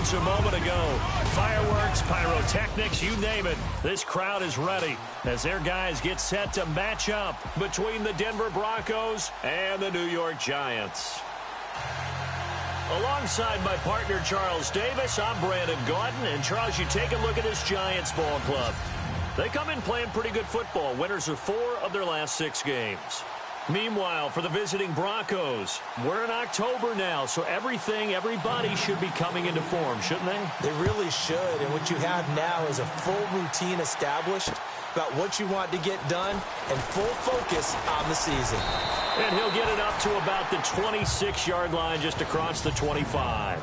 seconds a moment ago. Fireworks, pyrotechnics, you name it. This crowd is ready as their guys get set to match up between the Denver Broncos and the New York Giants. Alongside my partner, Charles Davis, I'm Brandon Gaudin. And, Charles, you take a look at this Giants ball club. They come in playing pretty good football. Winners of 4 of their last 6 games. Meanwhile, for the visiting Broncos, we're in October now, so everybody should be coming into form, shouldn't they? They really should, and what you have now is a full routine established about what you want to get done and full focus on the season. And he'll get it up to about the 26-yard line just across the 25.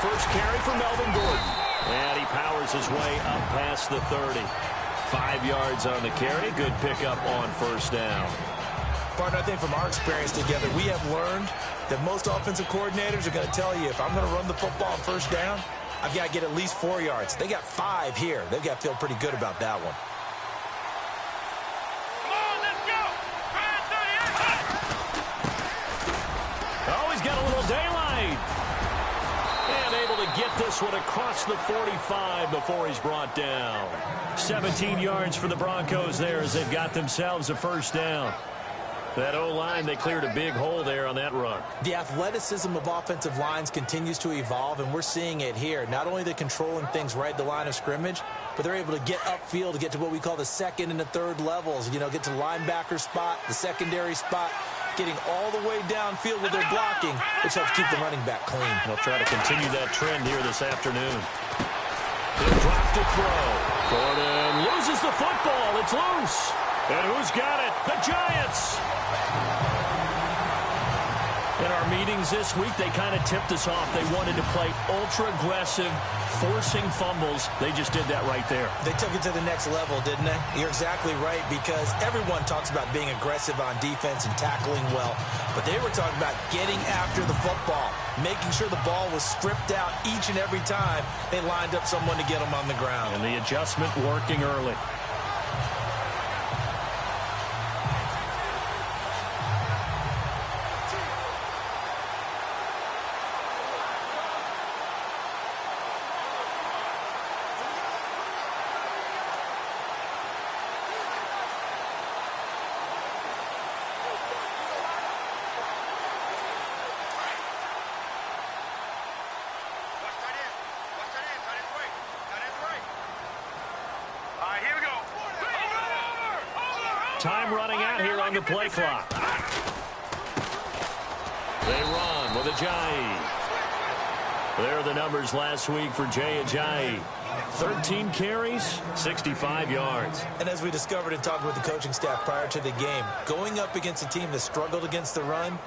First carry for Melvin Gordon. And he powers his way up past the 30. 5 yards on the carry. Good pickup on first down. Partner, I think from our experience together, we have learned that most offensive coordinators are going to tell you, if I'm going to run the football on first down, I've got to get at least 4 yards. They got 5 here. They've got to feel pretty good about that one. Oh, he's got a little daylight. And able to get this one across the 45 before he's brought down. 17 yards for the Broncos there as they've got themselves a first down. That O-line, they cleared a big hole there on that run. The athleticism of offensive lines continues to evolve, and we're seeing it here. Not only are they controlling things right at the line of scrimmage, but they're able to get upfield to get to what we call the second and the third levels. You know, get to the linebacker spot, the secondary spot, getting all the way downfield with their blocking, which helps keep the running back clean. They'll try to continue that trend here this afternoon. He'll drop to throw. Gordon loses the football. It's loose. And who's got it? The Giants. In our meetings this week, they kind of tipped us off. They wanted to play ultra-aggressive, forcing fumbles. They just did that right there. They took it to the next level, didn't they? You're exactly right, because everyone talks about being aggressive on defense and tackling well. But they were talking about getting after the football, making sure the ball was stripped out each and every time they lined up someone to get them on the ground. And the adjustment working early. Time running out here on the play clock. They run with Ajayi. There are the numbers last week for Jay Ajayi. 13 carries, 65 yards. And as we discovered in talking with the coaching staff prior to the game, going up against a team that struggled against the run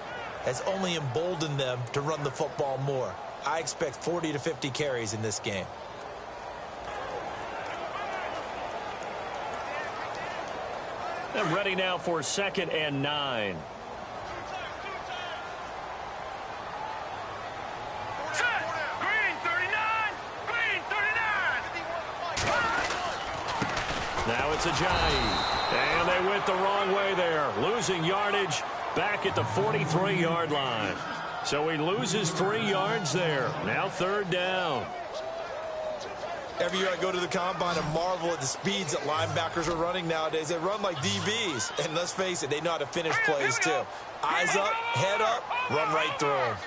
has only emboldened them to run the football more. I expect 40 to 50 carries in this game. They're ready now for 2nd and 9. Now it's Ajayi. And they went the wrong way there. Losing yardage back at the 43-yard line. So he loses 3 yards there. Now 3rd down. Every year I go to the combine and marvel at the speeds that linebackers are running nowadays. They run like DBs. And let's face it, they know how to finish plays too. Eyes up, head up, run right through them.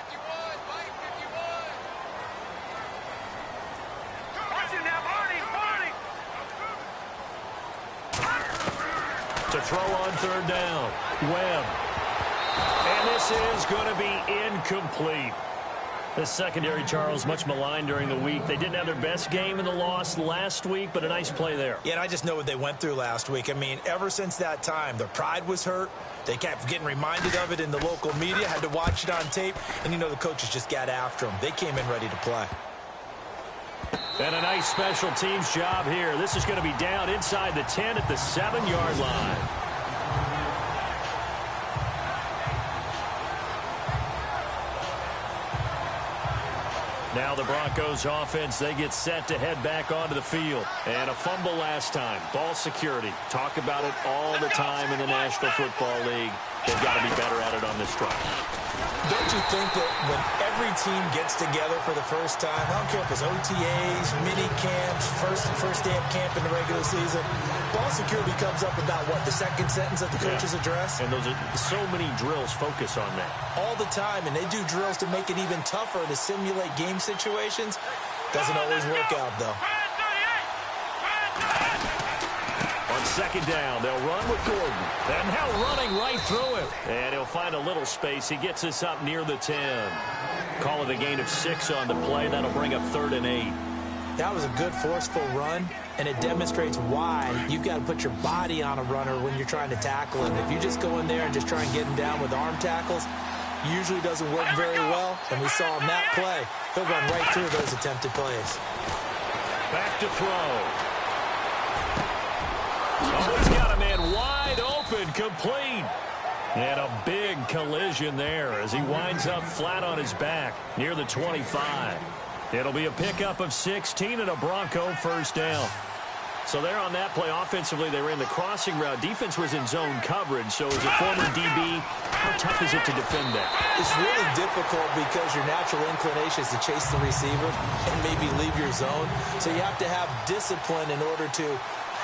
To throw on third down. Webb. And this is going to be incomplete. The secondary, Charles, much maligned during the week. They didn't have their best game in the loss last week, but a nice play there. Yeah, and I just know what they went through last week. I mean, ever since that time, their pride was hurt. They kept getting reminded of it in the local media, had to watch it on tape, and, you know, the coaches just got after them. They came in ready to play. And a nice special teams job here. This is going to be down inside the 10 at the 7-yard line. Now the Broncos offense, they get set to head back onto the field. And a fumble last time. Ball security. Talk about it all the time in the National Football League. They've got to be better at it on this drive. Don't you think that when every team gets together for the first time, I don't care if it's OTAs, mini camps, first day of camp in the regular season, ball security comes up about what, the second sentence of the coach's address? And those are so many drills focus on that. All the time, and they do drills to make it even tougher to simulate game situations. Doesn't always work out, though. On second down, they'll run with Gordon. And now running right through him. And he'll find a little space. He gets us up near the 10. Call it a gain of 6 on the play. That'll bring up 3rd and 8. That was a good, forceful run, and it demonstrates why you've got to put your body on a runner when you're trying to tackle him. If you just go in there and just try and get him down with arm tackles, usually doesn't work very well. And we saw on that play, he'll run right through those attempted plays. Back to throw. Oh, he's got a man wide open, complete. And a big collision there as he winds up flat on his back near the 25. It'll be a pickup of 16 and a Bronco first down. So there on that play, offensively, they ran the crossing route. Defense was in zone coverage, so as a former DB, how tough is it to defend that? It's really difficult because your natural inclination is to chase the receiver and maybe leave your zone. So you have to have discipline in order to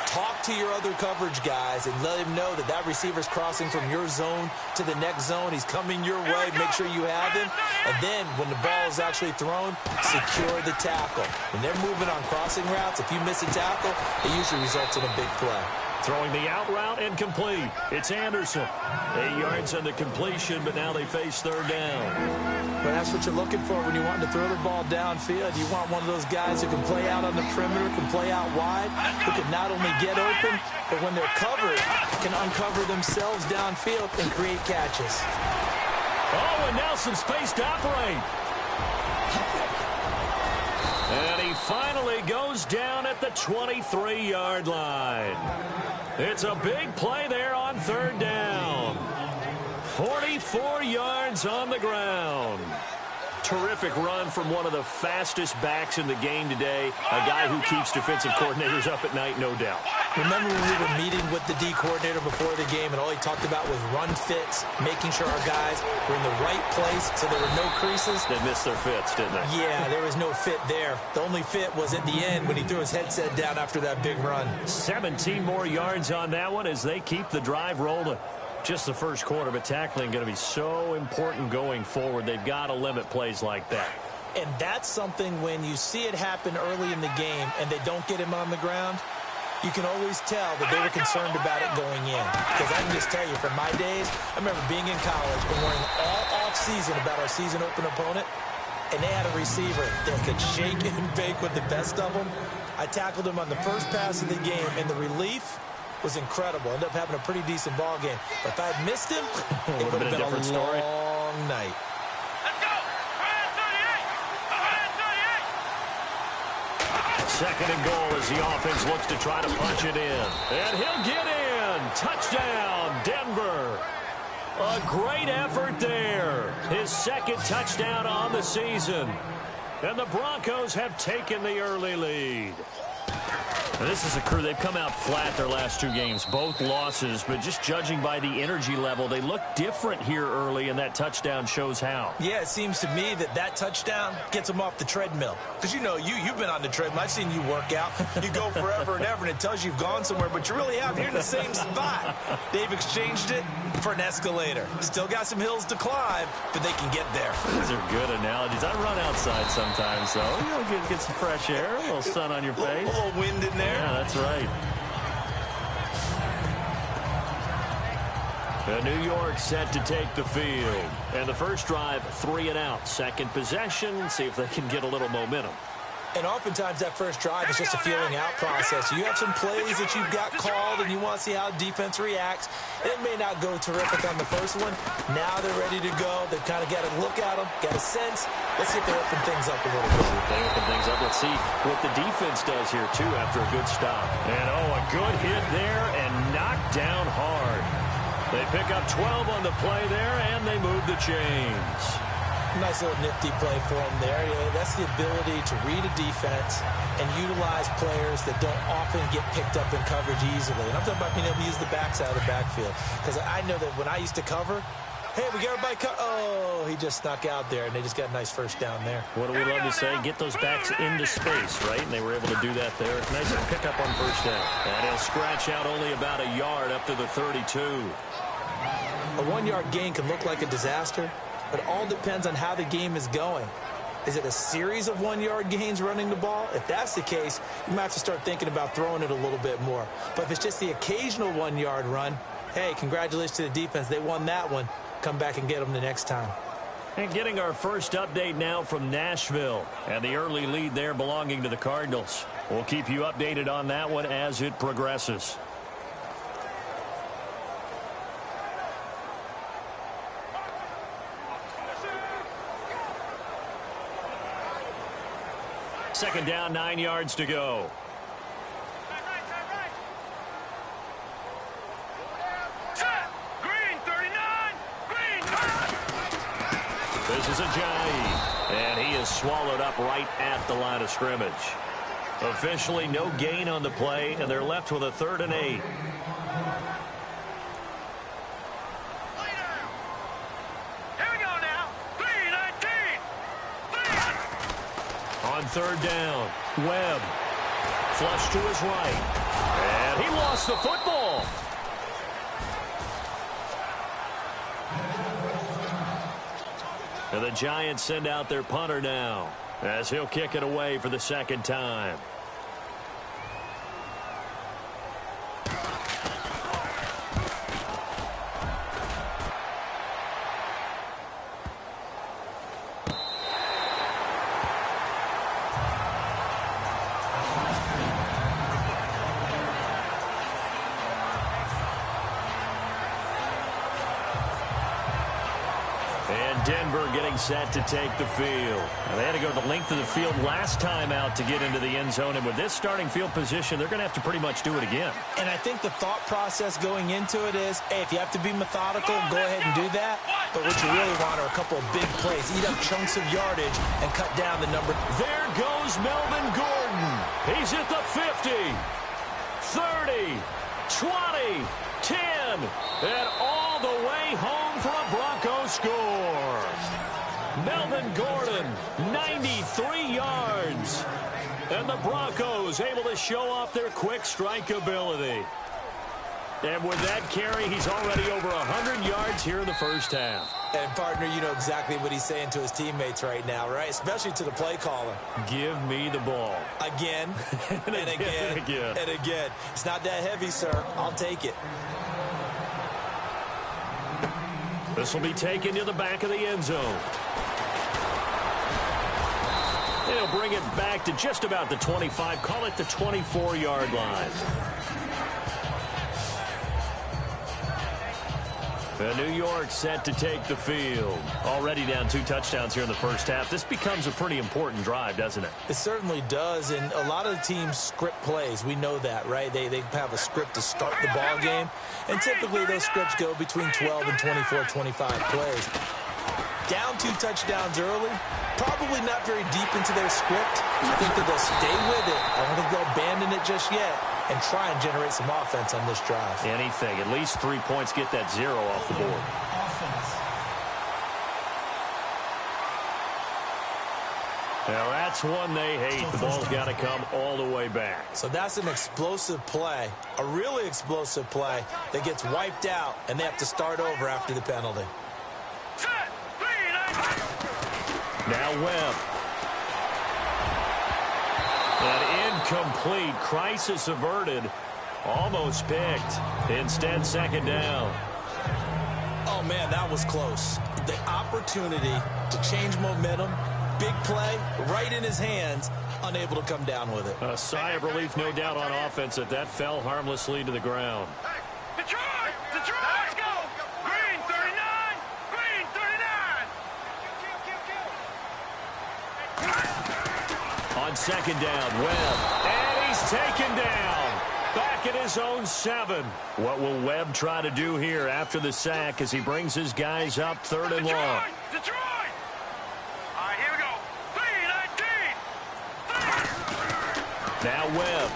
talk to your other coverage guys and let him know that that receiver's crossing from your zone to the next zone. He's coming your way. Make sure you have him. And then when the ball is actually thrown, secure the tackle. When they're moving on crossing routes, if you miss a tackle, it usually results in a big play. Throwing the out route incomplete. It's Anderson. 8 yards on the completion, but now they face 3rd down. But that's what you're looking for when you want to throw the ball downfield. You want one of those guys who can play out on the perimeter, can play out wide, who can not only get open, but when they're covered, can uncover themselves downfield and create catches. Oh, and now some space to operate. And he finally goes down at the 23-yard line. It's a big play there on 3rd down. 44 yards on the ground. Terrific run from one of the fastest backs in the game today. A guy who keeps defensive coordinators up at night, no doubt. Remember when we were meeting with the D coordinator before the game and all he talked about was run fits, making sure our guys were in the right place so there were no creases? They missed their fits, didn't they? Yeah, there was no fit there. The only fit was at the end when he threw his headset down after that big run. 17 more yards on that one as they keep the drive rolling. Just the first quarter, but tackling going to be so important going forward. They've got to limit plays like that. And that's something when you see it happen early in the game and they don't get him on the ground, you can always tell that they were concerned about it going in. Because I can just tell you, from my days, I remember being in college and worrying all off-season about our season open opponent, and they had a receiver that could shake and bake with the best of them. I tackled him on the first pass of the game, and the relief was incredible. Ended up having a pretty decent ball game. But if I had missed him, it would have been a long night. Let's go! 2nd and goal as the offense looks to try to punch it in. And he'll get in. Touchdown, Denver. A great effort there. His 2nd touchdown on the season. And the Broncos have taken the early lead. This is a crew. They've come out flat their last two games, both losses, but just judging by the energy level, they look different here early, and that touchdown shows how. Yeah, it seems to me that touchdown gets them off the treadmill. Because, you know, you've been on the treadmill. I've seen you work out. You go forever and ever, and it tells you you've gone somewhere, but you really have. You're in the same spot. They've exchanged it for an escalator. Still got some hills to climb, but they can get there. These are good analogies. I run outside sometimes, though. You know, get some fresh air, a little sun on your face. A little wind in there. Yeah, that's right. New York set to take the field. And the first drive, 3 and out. Second possession, see if they can get a little momentum. And oftentimes that first drive is just a feeling out process. You have some plays that you've got called and you want to see how defense reacts. It may not go terrific on the first one. Now they're ready to go. They've kind of got to look at them, got a sense. Let's see if they open things up a little bit. If they open things up, let's see what the defense does here, too, after a good stop. And, a good hit there and knocked down hard. They pick up 12 on the play there, and they move the chains. Nice little nifty play for him there. Yeah, that's the ability to read a defense and utilize players that don't often get picked up in coverage easily. And I'm talking about being able to use the backside of the backfield. Because I know that when I used to cover, hey, we got everybody he just snuck out there, and they just got a nice first down there. What do we love to say? Get those backs into space, right? And they were able to do that there. Nice pickup on first down. And he'll scratch out only about a yard up to the 32. A 1-yard gain can look like a disaster. But it all depends on how the game is going. Is it a series of 1-yard gains running the ball? If that's the case, you might have to start thinking about throwing it a little bit more. But if it's just the occasional 1-yard run, hey, congratulations to the defense. They won that one. Come back and get them the next time. And getting our first update now from Nashville. And the early lead there belonging to the Cardinals. We'll keep you updated on that one as it progresses. Second down, 9 yards to go. Green, 39. Green. This is Ajayi, and he is swallowed up right at the line of scrimmage. Officially no gain on the play, and they're left with a 3rd and 8. On 3rd down, Webb. Flush to his right. And he lost the football. And the Giants send out their punter now, as he'll kick it away for the second time. Denver getting set to take the field. Now, they had to go the length of the field last time out to get into the end zone, and with this starting field position, they're going to have to pretty much do it again. And I think the thought process going into it is, hey, if you have to be methodical, go ahead and do that. But what you really want are a couple of big plays, eat up chunks of yardage, and cut down the number. There goes Melvin Gordon. He's at the 50, 30, 20, 10, and all the way home for a Broncos score. Melvin Gordon, 93 yards. And the Broncos able to show off their quick strike ability. And with that carry, he's already over 100 yards here in the first half. And, partner, you know exactly what he's saying to his teammates right now, right? Especially to the play caller. Give me the ball. Again, and again, and again. It's not that heavy, sir. I'll take it. This will be taken to the back of the end zone. He'll bring it back to just about the 25, call it the 24-yard line. New York set to take the field. Already down 2 touchdowns here in the first half. This becomes a pretty important drive, doesn't it? It certainly does, and a lot of the teams script plays. We know that, right? They have a script to start the ball game, and typically those scripts go between 12 and 24, 25 plays. Down 2 touchdowns early, probably not very deep into their script. I think that they'll stay with it. I don't think they'll abandon it just yet and try and generate some offense on this drive. Anything. At least 3 points, get that 0 off the board. Now that's one they hate. The ball's got to come all the way back. So that's an explosive play, a really explosive play that gets wiped out, and they have to start over after the penalty. Now Webb. An incomplete. Crisis averted. Almost picked. Instead, second down. Oh, man, that was close. The opportunity to change momentum, big play, right in his hands, unable to come down with it. A sigh of relief, no doubt, on offense that fell harmlessly to the ground. Detroit! Detroit! Let's go! Green 39! Green 39! On second down, Webb. And he's taken down. Back at his own 7. What will Webb try to do here after the sack as he brings his guys up 3rd and long? Detroit! All right, here we go. 3-19! Now Webb.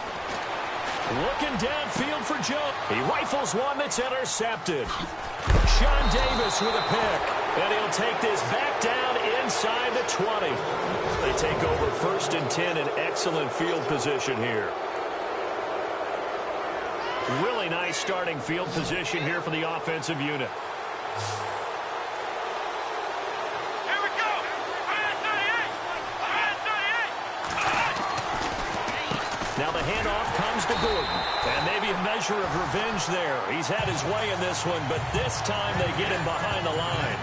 Looking downfield for Joe. He rifles one that's intercepted. Sean Davis with a pick. And he'll take this back down inside the 20. They take over 1st and 10 in excellent field position here. Really nice starting field position here for the offensive unit. Here we go! 38! Now the handoff comes to Gordon. And maybe a measure of revenge there. He's had his way in this one, but this time they get him behind the line.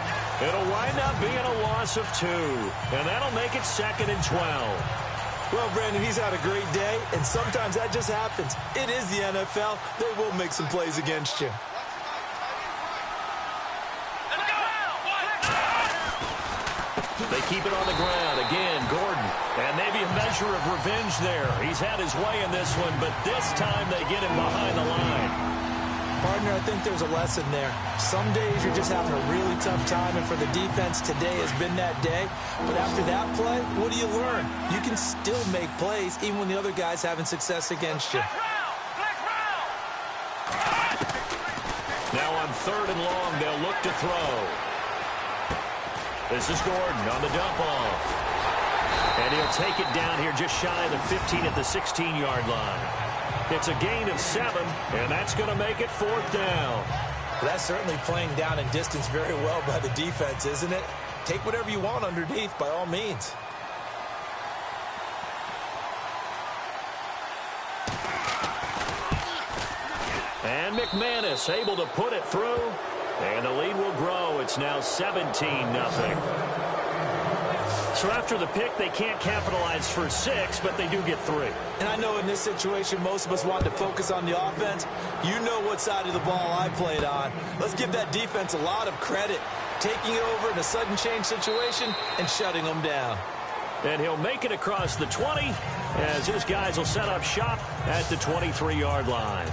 It'll wind up being a loss of 2. And that'll make it 2nd and 12. Well, Brandon, he's had a great day, and sometimes that just happens. It is the NFL. They will make some plays against you. They keep it on the ground. Again, Gordon. And maybe a measure of revenge there. He's had his way in this one, but this time they get him behind the line. Partner, I think there's a lesson there. Some days you're just having a really tough time, and for the defense, today has been that day. But after that play, what do you learn? You can still make plays even when the other guy's having success against you. Now on 3rd and long, they'll look to throw. This is Gordon on the dump off. And he'll take it down here just shy of the 15 at the 16-yard line. It's a gain of 7, and that's going to make it 4th down. Well, that's certainly playing down in distance very well by the defense, isn't it? Take whatever you want underneath, by all means. And McManus able to put it through, and the lead will grow. It's now 17-0. So after the pick, they can't capitalize for 6, but they do get 3. And I know in this situation, most of us want to focus on the offense. You know what side of the ball I played on. Let's give that defense a lot of credit. Taking it over in a sudden change situation and shutting them down. And he'll make it across the 20 as his guys will set up shop at the 23-yard line.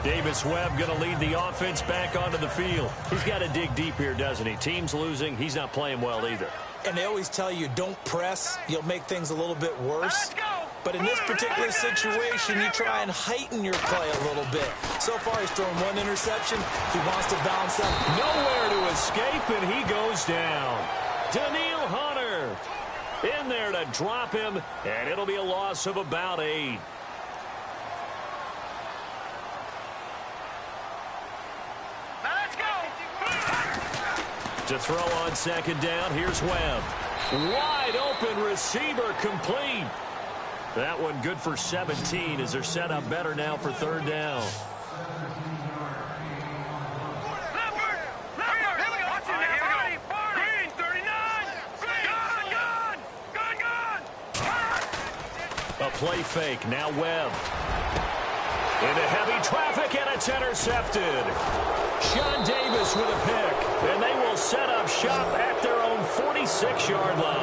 Davis Webb going to lead the offense back onto the field. He's got to dig deep here, doesn't he? Team's losing. He's not playing well either. And they always tell you, don't press. You'll make things a little bit worse. But in this particular situation, you try and heighten your play a little bit. So far, he's thrown 1 interception. He wants to bounce up. Nowhere to escape, and he goes down. Daniil Hunter in there to drop him, and it'll be a loss of about 8. To throw on 2nd down, here's Webb. Wide open receiver, complete. That one good for 17 as they're set up better now for 3rd down. Green 39! A play fake, now Webb. Into heavy traffic, and it's intercepted. Sean Davis with a pick, and they will set up shop at their own 46-yard line.